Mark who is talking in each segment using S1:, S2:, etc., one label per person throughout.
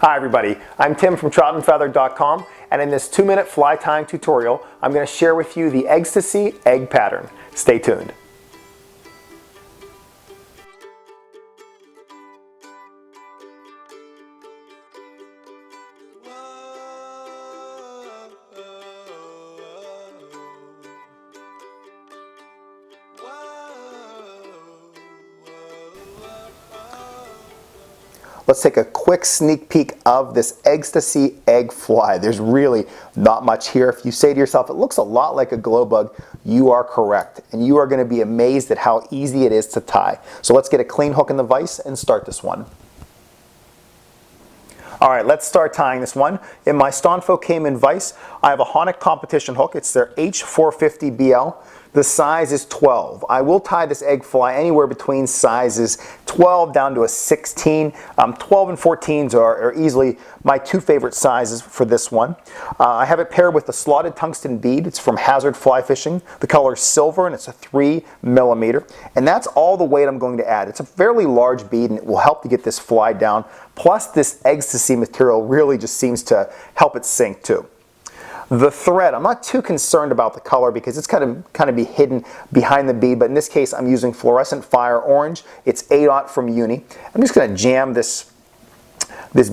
S1: Hi everybody, I'm Tim from troutandfeather.com, and in this 2-minute fly tying tutorial, I'm going to share with you the Eggstasy Egg pattern. Stay tuned. Let's take a quick sneak peek of this Eggstasy Egg fly. There's really not much here. If you say to yourself, it looks a lot like a glow bug, you are correct. And you are going to be amazed at how easy it is to tie. So let's get a clean hook in the vise and start this one. All right, let's start tying this one. In my Stonfo Cayman vise, I have a Honic competition hook. It's their H450BL. The size is 12. I will tie this egg fly anywhere between sizes 12 down to a 16. 12 and 14s are easily my two favorite sizes for this one. I have it paired with a slotted tungsten bead. It's from Hazard Fly Fishing. The color is silver and it's a 3mm. And that's all the weight I'm going to add. It's a fairly large bead and it will help to get this fly down. Plus this Eggstasy material really just seems to help it sink too. The thread, I'm not too concerned about the color because it's kind of be hidden behind the bead, but in this case I'm using fluorescent fire orange. It's 8/0 from Uni. I'm just going to jam this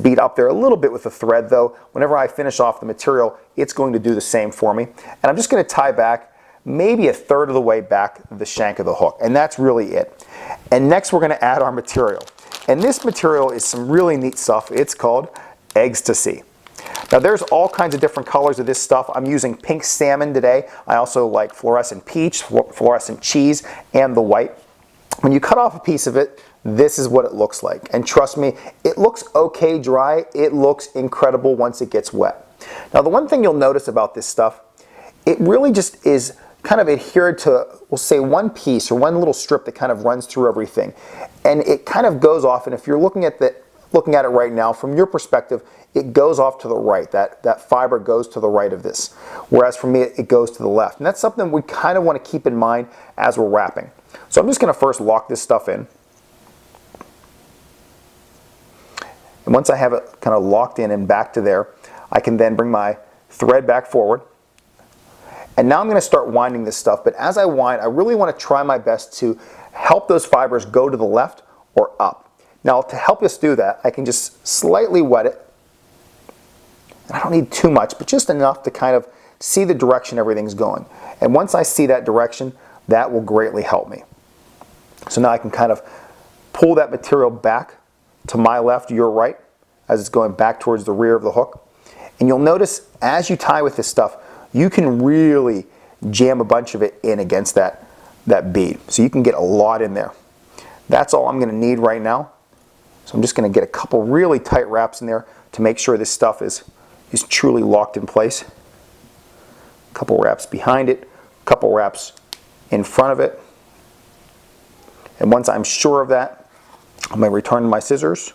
S1: bead up there a little bit with the thread though. Whenever I finish off the material, it's going to do the same for me. And I'm just going to tie back maybe a third of the way back the shank of the hook, and that's really it. And next we're going to add our material. And this material is some really neat stuff. It's called Eggstasy. Now there's all kinds of different colors of this stuff. I'm using pink salmon today. I also like fluorescent peach, fluorescent cheese, and the white. When you cut off a piece of it, this is what it looks like. And trust me, it looks okay dry. It looks incredible once it gets wet. Now the one thing you'll notice about this stuff, it really just is kind of adhered to, we'll say, one piece or one little strip that kind of runs through everything. And it kind of goes off, and if you're looking at it right now, from your perspective, it goes off to the right. That fiber goes to the right of this. Whereas for me, it goes to the left. And that's something we kind of want to keep in mind as we're wrapping. So I'm just going to first lock this stuff in. And once I have it kind of locked in and back to there, I can then bring my thread back forward. And now I'm going to start winding this stuff. But as I wind, I really want to try my best to help those fibers go to the left or up. Now to help us do that, I can just slightly wet it. I don't need too much, but just enough to kind of see the direction everything's going. And once I see that direction, that will greatly help me. So now I can kind of pull that material back to my left, your right, as it's going back towards the rear of the hook. And you'll notice as you tie with this stuff, you can really jam a bunch of it in against that bead. So you can get a lot in there. That's all I'm going to need right now. So I'm just going to get a couple really tight wraps in there to make sure this stuff is truly locked in place. A couple wraps behind it, a couple wraps in front of it. And once I'm sure of that, I'm going to return to my scissors,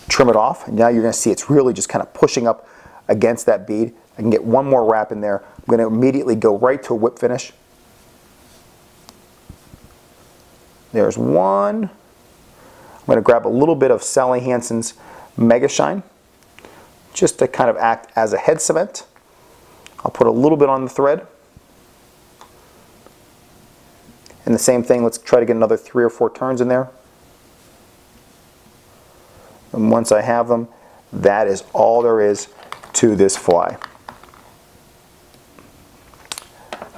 S1: trim it off, and now you're going to see it's really just kind of pushing up against that bead. I can get one more wrap in there. I'm going to immediately go right to a whip finish. There's one. I'm going to grab a little bit of Sally Hansen's Mega Shine just to kind of act as a head cement. I'll put a little bit on the thread. And the same thing, let's try to get another 3 or 4 turns in there. And once I have them, that is all there is to this fly.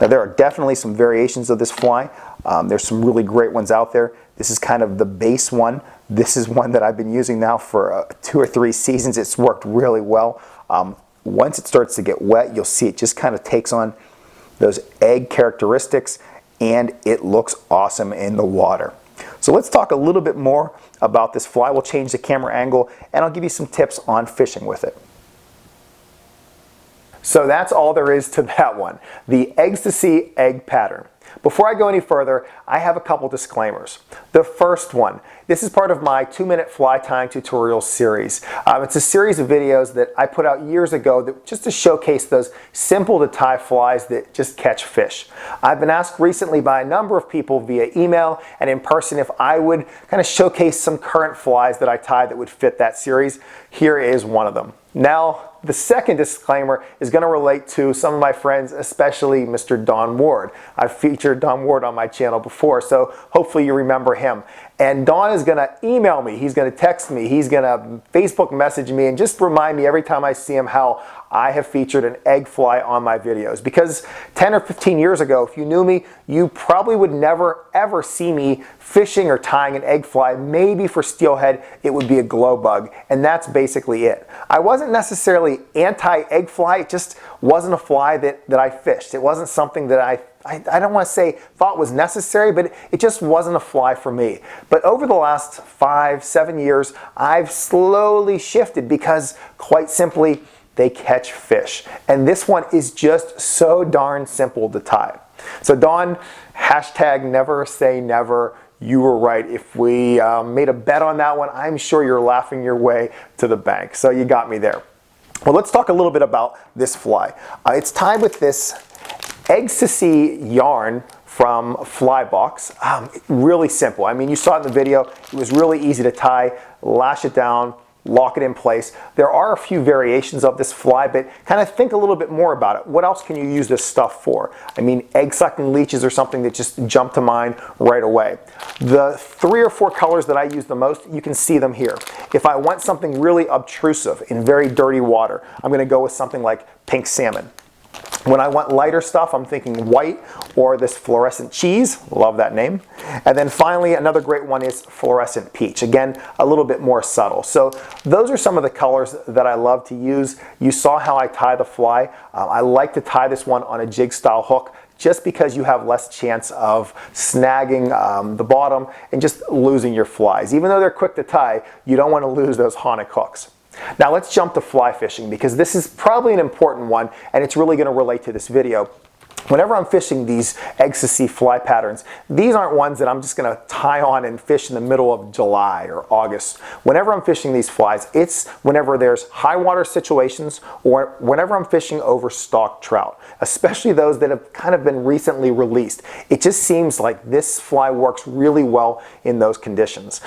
S1: Now there are definitely some variations of this fly. There's some really great ones out there. This is kind of the base one. This is one that I've been using now for 2 or 3 seasons. It's worked really well. Once it starts to get wet, you'll see it just kind of takes on those egg characteristics, and it looks awesome in the water. So let's talk a little bit more about this fly. We'll change the camera angle, and I'll give you some tips on fishing with it. So that's all there is to that one, the Eggstasy Egg pattern. Before I go any further, I have a couple disclaimers. The first one, This is part of my 2-minute fly tying tutorial series. It's a series of videos that I put out years ago just to showcase those simple to tie flies that just catch fish. I've been asked recently by a number of people via email and in person if I would kind of showcase some current flies that I tie that would fit that series. Here is one of them. Now, the second disclaimer is going to relate to some of my friends, especially Mr. Don Ward. I've featured Don Ward on my channel before, so hopefully you remember him. And Don is going to email me, he's going to text me, he's going to Facebook message me, and just remind me every time I see him how I have featured an egg fly on my videos. Because 10 or 15 years ago, if you knew me, you probably would never ever see me fishing or tying an egg fly. Maybe for steelhead, it would be a glow bug, and that's basically it. I wasn't necessarily anti-egg fly, it just wasn't a fly that I fished. It wasn't something that I don't want to say thought was necessary, but it just wasn't a fly for me. But over the last 5-7 years, I've slowly shifted because, quite simply, they catch fish. And this one is just so darn simple to tie. So Don, hashtag never say never. You were right. If we made a bet on that one, I'm sure you're laughing your way to the bank. So you got me there. Well, let's talk a little bit about this fly. It's tied with this Eggstasy yarn from Flybox. Really simple. I mean, you saw it in the video. It was really easy to tie, lash it down, lock it in place. There are a few variations of this fly, but kind of think a little bit more about it. What else can you use this stuff for? I mean, egg sucking leeches are something that just jump to mind right away. The 3 or 4 colors that I use the most, you can see them here. If I want something really obtrusive in very dirty water, I'm going to go with something like pink salmon. When I want lighter stuff, I'm thinking white or this fluorescent cheese. Love that name. And then finally, another great one is fluorescent peach. Again, a little bit more subtle. So those are some of the colors that I love to use. You saw how I tie the fly. I like to tie this one on a jig style hook just because you have less chance of snagging the bottom and just losing your flies. Even though they're quick to tie, you don't want to lose those Haunic hooks. Now let's jump to fly fishing because this is probably an important one and it's really going to relate to this video. Whenever I'm fishing these Eggstasy fly patterns, these aren't ones that I'm just going to tie on and fish in the middle of July or August. Whenever I'm fishing these flies, it's whenever there's high water situations or whenever I'm fishing over stock trout, especially those that have kind of been recently released. It just seems like this fly works really well in those conditions.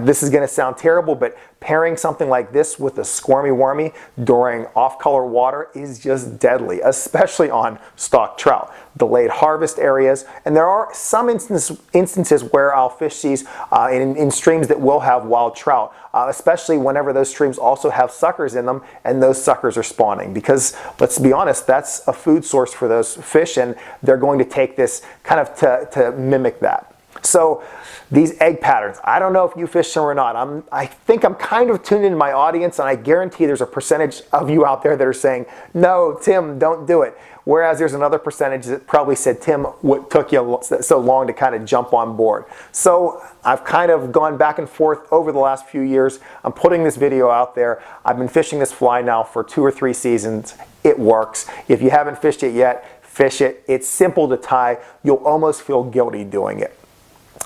S1: This is going to sound terrible, but pairing something like this with a squirmy wormy during off-color water is just deadly, especially on stock trout. Delayed harvest areas, and there are some instances where I'll fish these in streams that will have wild trout, especially whenever those streams also have suckers in them and those suckers are spawning, because let's be honest, that's a food source for those fish and they're going to take this kind of to mimic that. So these egg patterns, I don't know if you fish them or not. I think I'm kind of tuned into my audience, and I guarantee there's a percentage of you out there that are saying, no, Tim, don't do it. Whereas there's another percentage that probably said, Tim, what took you so long to kind of jump on board? So I've kind of gone back and forth over the last few years. I'm putting this video out there. I've been fishing this fly now for 2 or 3 seasons. It works. If you haven't fished it yet, fish it. It's simple to tie. You'll almost feel guilty doing it.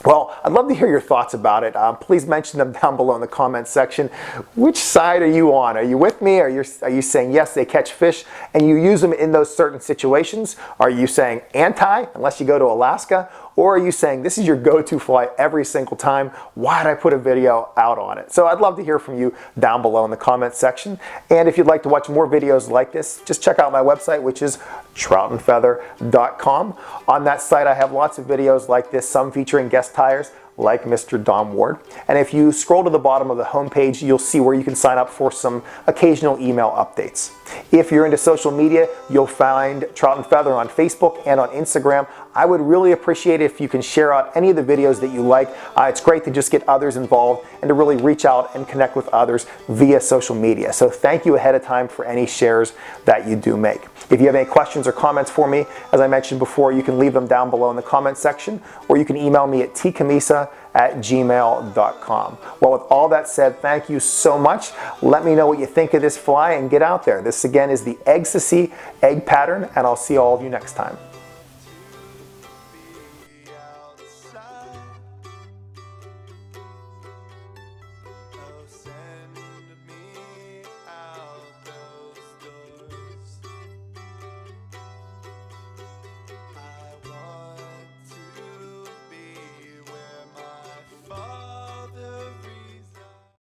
S1: Well, I'd love to hear your thoughts about it. Please mention them down below in the comments section. Which side are you on? Are you with me? Are you saying yes, they catch fish and you use them in those certain situations? Are you saying anti, unless you go to Alaska? Or are you saying this is your go-to fly every single time? Why'd I put a video out on it? So I'd love to hear from you down below in the comments section. And if you'd like to watch more videos like this, just check out my website, which is troutandfeather.com. On that site, I have lots of videos like this, some featuring guest tyers like Mr. Don Ward. And if you scroll to the bottom of the homepage, you'll see where you can sign up for some occasional email updates. If you're into social media, you'll find Trout and Feather on Facebook and on Instagram. I would really appreciate it if you can share out any of the videos that you like. It's great to just get others involved and to really reach out and connect with others via social media. So thank you ahead of time for any shares that you do make. If you have any questions or comments for me, as I mentioned before, you can leave them down below in the comments section, or you can email me at tcammisa@gmail.com. Well, with all that said, thank you so much. Let me know what you think of this fly and get out there. This again is the Eggstasy egg pattern, and I'll see all of you next time.